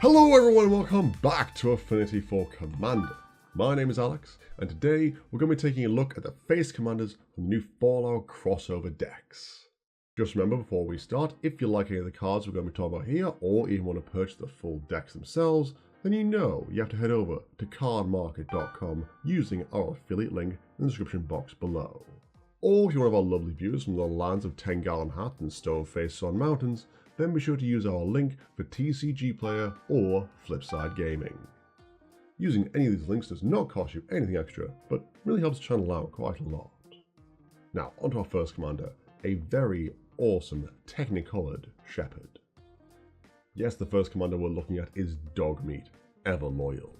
Hello everyone, welcome back to Affinity for Commander. My name is Alex, and today we're going to be taking a look at the face commanders from the new Fallout crossover decks. Just remember before we start, if you like any of the cards we're going to be talking about here, or even want to purchase the full decks themselves, then you know you have to head over to cardmarket.com using our affiliate link in the description box below. Or if you're one of our lovely viewers from the lands of 10 Gallon Hat and Stone-Faced Sun Mountains, then be sure to use our link for TCG Player or Flipside Gaming. Using any of these links does not cost you anything extra, but really helps the channel out quite a lot. Now, onto our first commander, a very awesome Technicolored Shepherd. Yes, the first commander we're looking at is Dogmeat, ever loyal.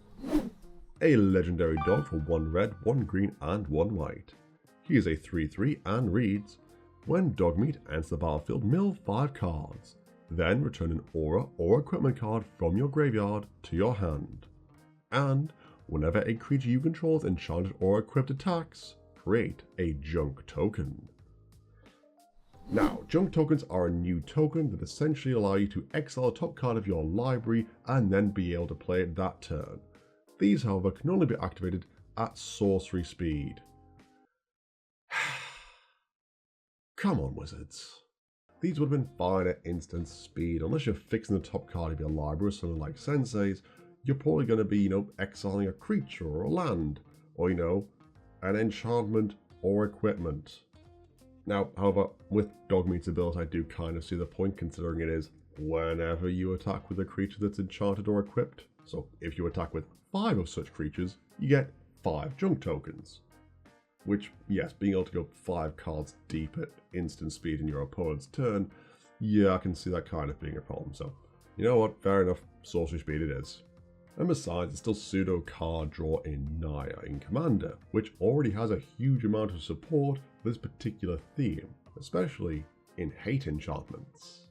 A legendary dog for 1 red, 1 green and 1 white. He is a 3/3 and reads, when Dogmeat enters the battlefield, mill 5 cards. Then return an aura or equipment card from your graveyard to your hand. And whenever a creature you control with enchanted or equipped attacks, create a junk token. Now, junk tokens are a new token that essentially allow you to exile a top card of your library and then be able to play it that turn. These, however, can only be activated at sorcery speed. Come on, wizards. These would have been fine at instant speed. Unless you're fixing the top card of your library or something like Sensei's, you're probably going to be, exiling a creature or a land, or, an enchantment or equipment. Now, however, with Dogmeat's ability, I do kind of see the point, considering it is whenever you attack with a creature that's enchanted or equipped. So if you attack with 5 of such creatures, you get 5 junk tokens. Which, yes, being able to go 5 cards deep at instant speed in your opponent's turn, yeah, I can see that kind of being a problem. So, you know what, fair enough, sorcery speed it is. And besides, it's still pseudo card draw in Naya in Commander, which already has a huge amount of support for this particular theme, especially in hate enchantments.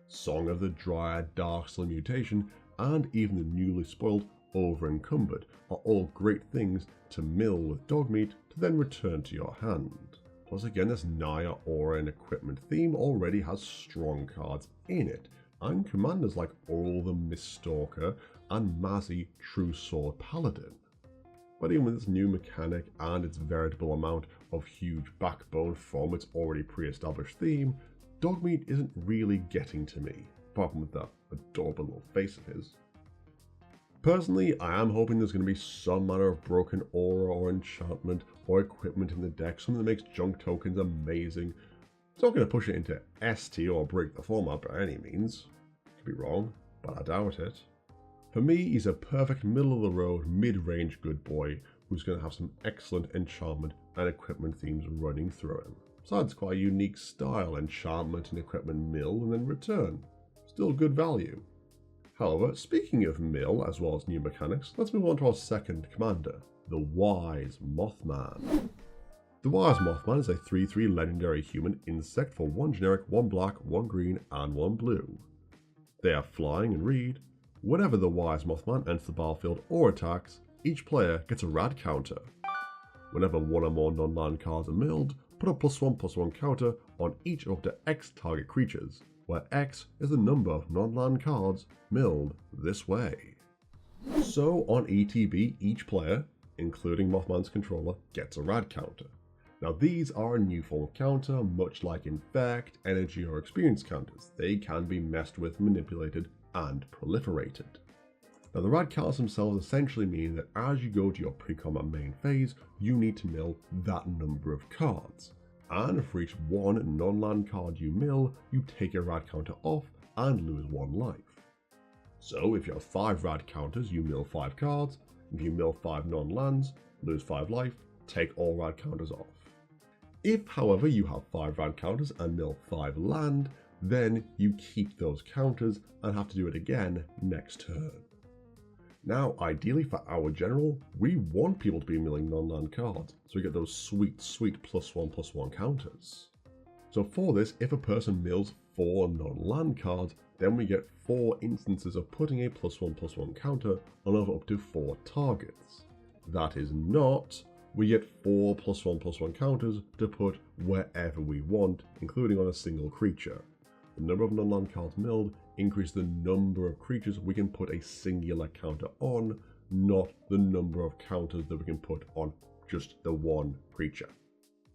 Song of the Dryad, Darksoul Mutation, and even the newly spoiled Over Encumbered are all great things to mill with Dogmeat to then return to your hand. Plus again, this Naya aura and equipment theme already has strong cards in it, and commanders like Oral the Miststalker and Mazzy True Sword Paladin. But even with this new mechanic and its veritable amount of huge backbone from its already pre-established theme, Dogmeat isn't really getting to me, apart from with that adorable little face of his. Personally, I am hoping there's going to be some manner of broken aura or enchantment or equipment in the deck, something that makes junk tokens amazing. It's not going to push it into ST or break the format by any means. Could be wrong, but I doubt it. For me, he's a perfect middle-of-the-road, mid-range good boy who's going to have some excellent enchantment and equipment themes running through him. Besides, quite a unique style, enchantment and equipment mill and then return. Still good value. However, speaking of mill as well as new mechanics, let's move on to our second commander, the Wise Mothman. The Wise Mothman is a 3/3 legendary human insect for 1 generic, 1 black, 1 green, and 1 blue. They are flying and read, whenever the Wise Mothman enters the battlefield or attacks, each player gets a rad counter. Whenever 1 or more non-land cards are milled, put a +1/+1 counter on each of up to X target creatures, where X is the number of non-land cards milled this way. So on ETB, each player, including Mothman's controller, gets a rad counter. Now these are a new form of counter, much like Infect, Energy or Experience counters. They can be messed with, manipulated, and proliferated. Now the rad counters themselves essentially mean that as you go to your pre-combat main phase, you need to mill that number of cards. And for each 1 non-land card you mill, you take a rad counter off and lose 1 life. So if you have 5 rad counters, you mill 5 cards. If you mill 5 non-lands, lose 5 life, take all rad counters off. If, however, you have 5 rad counters and mill 5 land, then you keep those counters and have to do it again next turn. Now, ideally for our general, we want people to be milling non-land cards, so we get those sweet +1/+1 counters. So for this, if a person mills 4 non-land cards, then we get 4 instances of putting a +1/+1 counter on over up to 4 targets. That is not, we get 4 +1/+1 counters to put wherever we want, including on a single creature. The number of non-land cards milled increase the number of creatures we can put a singular counter on, not the number of counters that we can put on just the one creature.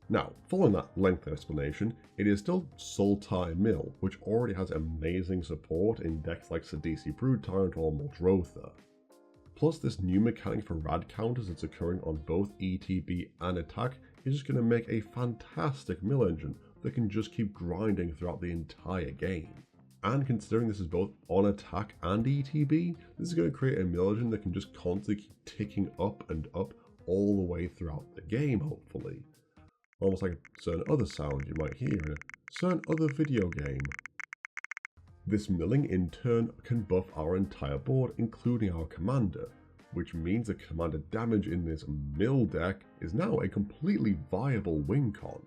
Now, following that lengthy explanation, it is still Sultai Mill, which already has amazing support in decks like Sidisi Brood Tyrant or Muldrotha. Plus, this new mechanic for rad counters that's occurring on both ETB and attack is just going to make a fantastic mill engine that can just keep grinding throughout the entire game. And considering this is both on attack and ETB, this is going to create a mill engine that can just constantly keep ticking up and up all the way throughout the game, hopefully. Almost like a certain other sound you might hear in a certain other video game. This milling in turn can buff our entire board, including our commander, which means the commander damage in this mill deck is now a completely viable win con.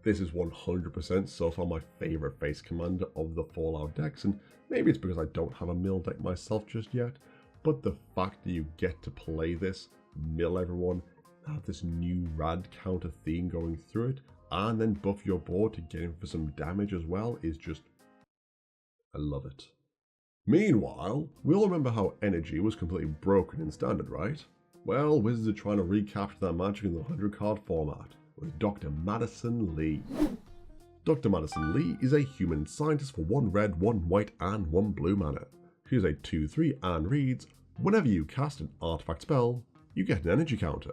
This is 100% so far my favourite face commander of the Fallout decks, and maybe it's because I don't have a mill deck myself just yet, but the fact that you get to play this, mill everyone, have this new rad counter theme going through it, and then buff your board to get in for some damage as well is just... I love it. Meanwhile, we all remember how energy was completely broken in Standard, right? Well, Wizards are trying to recapture that magic in the 100 card format with Dr. Madison Lee. Dr. Madison Lee is a human scientist for 1 red, 1 white, and 1 blue mana. She is a 2/3 and reads, whenever you cast an artifact spell, you get an energy counter.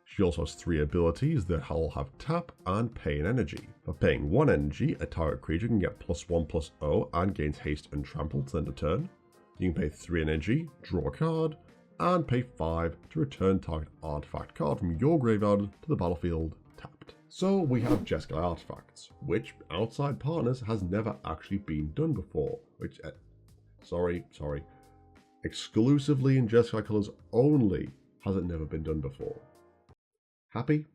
She also has 3 abilities that all have tap and pay an energy. For paying 1 energy, a target creature can get +1/+0 and gains haste and trample to end a turn. You can pay 3 energy, draw a card, and pay 5 to return target artifact card from your graveyard to the battlefield tapped. So we have Jeskai artifacts, which outside partners has never actually been done before, which, exclusively in Jeskai colors only has it never been done before. Happy?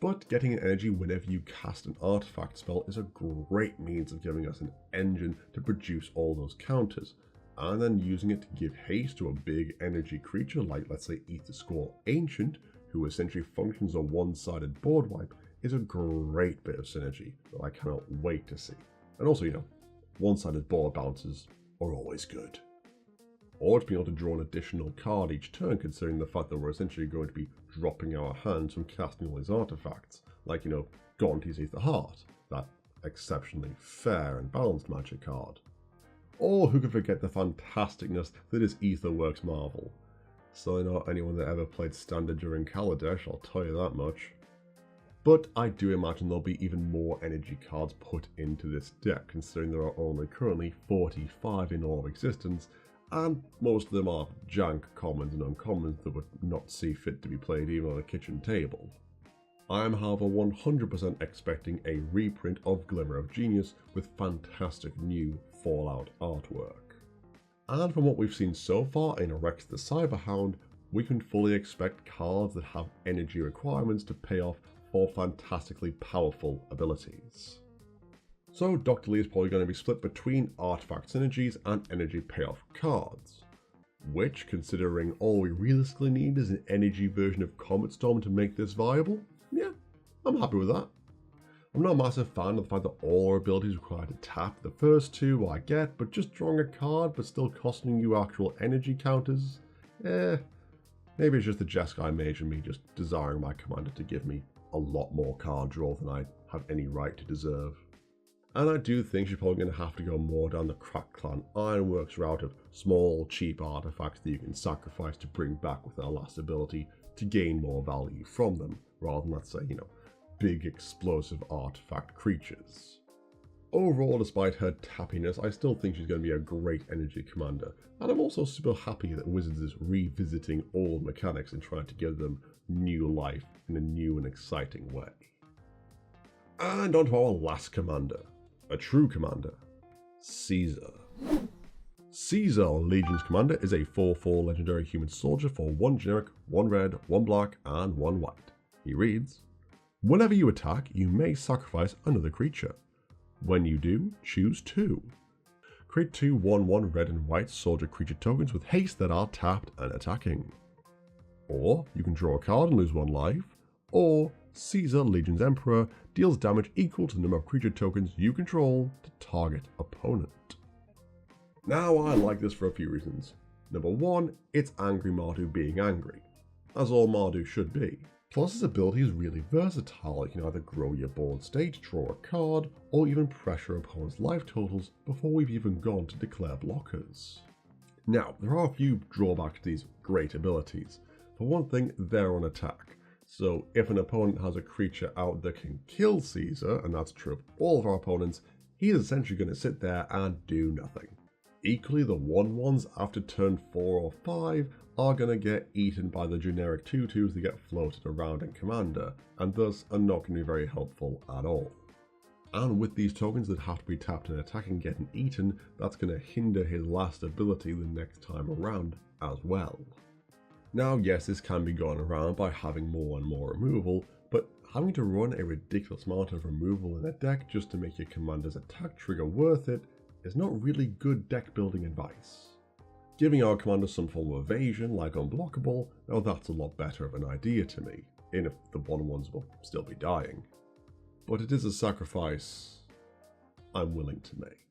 But getting an energy whenever you cast an artifact spell is a great means of giving us an engine to produce all those counters, and then using it to give haste to a big energy creature like, let's say, Ether Squall Ancient, who essentially functions as a one-sided board wipe, is a great bit of synergy that I cannot wait to see. And also, one-sided board bounces are always good. Or to be able to draw an additional card each turn, considering the fact that we're essentially going to be dropping our hands from casting all these artifacts, like, Gonti's Ether Heart, that exceptionally fair and balanced magic card. Or who could forget the fantasticness that is Aetherworks Marvel. So not anyone that ever played Standard during Kaladesh, I'll tell you that much. But I do imagine there'll be even more energy cards put into this deck, considering there are only currently 45 in all of existence, and most of them are jank commons and uncommons that would not see fit to be played even on a kitchen table. I am however 100% expecting a reprint of Glimmer of Genius with fantastic new Fallout artwork. And from what we've seen so far in Rex the Cyberhound, we can fully expect cards that have energy requirements to pay off for fantastically powerful abilities. So Dr. Lee is probably going to be split between artifact synergies and energy payoff cards, which, considering all we realistically need is an energy version of Comet Storm to make this viable, yeah, I'm happy with that. I'm not a massive fan of the fact that all our abilities require to tap. The first 2 I get, but just drawing a card but still costing you actual energy counters, maybe it's just the Jeskai mage and me just desiring my commander to give me a lot more card draw than I have any right to deserve. And I do think she's probably going to have to go more down the Crack Clan Ironworks route of small, cheap artifacts that you can sacrifice to bring back with our last ability to gain more value from them, rather than, let's say, big explosive artifact creatures. Overall, despite her tappiness, I still think she's going to be a great energy commander, and I'm also super happy that Wizards is revisiting old mechanics and trying to give them new life in a new and exciting way. And on to our last commander. A true commander, Caesar. Caesar, Legion's commander, is a 4/4 legendary human soldier for 1 generic, 1 red, 1 black, and 1 white. He reads, whenever you attack, you may sacrifice another creature. When you do, choose 2. Create 2 1/1 red and white soldier creature tokens with haste that are tapped and attacking. Or you can draw a card and lose 1 life, or Caesar, Legion's Emperor, deals damage equal to the number of creature tokens you control to target opponent. Now I like this for a few reasons. Number 1, it's Angry Mardu being angry, as all Mardu should be. Plus his ability is really versatile. You can either grow your board state, draw a card, or even pressure opponents' life totals before we've even gone to declare blockers. Now, there are a few drawbacks to these great abilities. For one thing, they're on attack. So if an opponent has a creature out that can kill Caesar, and that's true of all of our opponents, he's essentially going to sit there and do nothing. Equally, the 1/1s after turn 4 or 5 are going to get eaten by the generic 2/2s that get floated around in Commander, and thus are not going to be very helpful at all. And with these tokens that have to be tapped and attacking getting eaten, that's going to hinder his last ability the next time around as well. Now yes, this can be gone around by having more and more removal, but having to run a ridiculous amount of removal in a deck just to make your commander's attack trigger worth it is not really good deck building advice. Giving our commander some form of evasion like unblockable, now that's a lot better of an idea to me, even if the 1/1s will still be dying. But it is a sacrifice I'm willing to make.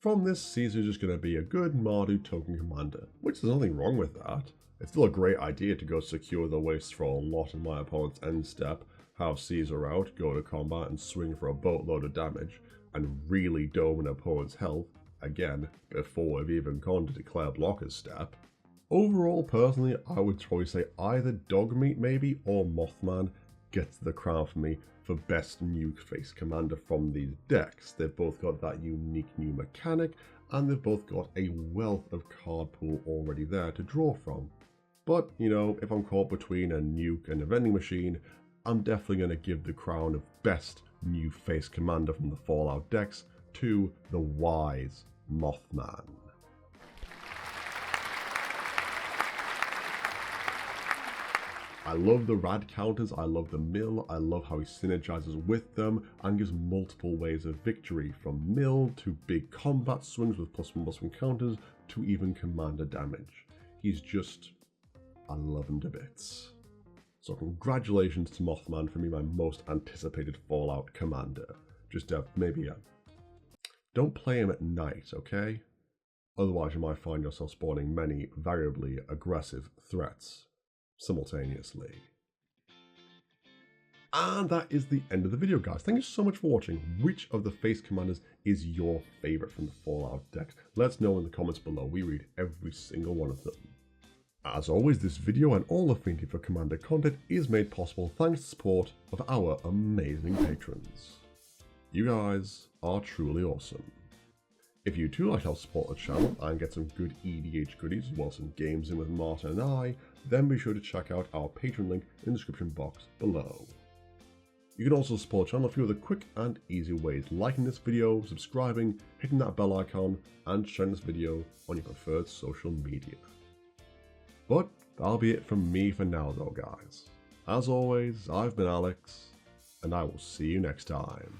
From this, Caesar's just going to be a good Mardu token commander, which there's nothing wrong with that. It's still a great idea to go secure the waste for a lot in my opponent's end step, have Caesar out, go to combat and swing for a boatload of damage, and really dome an opponent's health, again, before we've even gone to declare blockers step. Overall, personally, I would probably say either Dogmeat maybe or Mothman gets the crown for me for best new face commander from these decks. They've both got that unique new mechanic, and they've both got a wealth of card pool already there to draw from. But, you know, if I'm caught between a nuke and a vending machine, I'm definitely going to give the crown of best new face commander from the Fallout decks to the wise Mothman. I love the rad counters, I love the mill, I love how he synergizes with them and gives multiple ways of victory, from mill to big combat swings with +1/+1 counters to even commander damage. He's just, I love him to bits. So congratulations to Mothman for being my most anticipated Fallout commander. Just maybe don't play him at night, okay? Otherwise you might find yourself spawning many variably aggressive threats simultaneously. And that is the end of the video, guys. Thank you so much for watching. Which of the face commanders is your favorite from the Fallout deck? Let us know in the comments below. We read every single one of them. As always, this video and all Affinity for Commander content is made possible thanks to the support of our amazing patrons. You guys are truly awesome. If you too like to help support the channel and get some good EDH goodies as well as some games in with Martin and I, then be sure to check out our Patreon link in the description box below. You can also support the channel a few other quick and easy ways, liking this video, subscribing, hitting that bell icon, and sharing this video on your preferred social media. But that'll be it from me for now though, guys. As always, I've been Alex, and I will see you next time.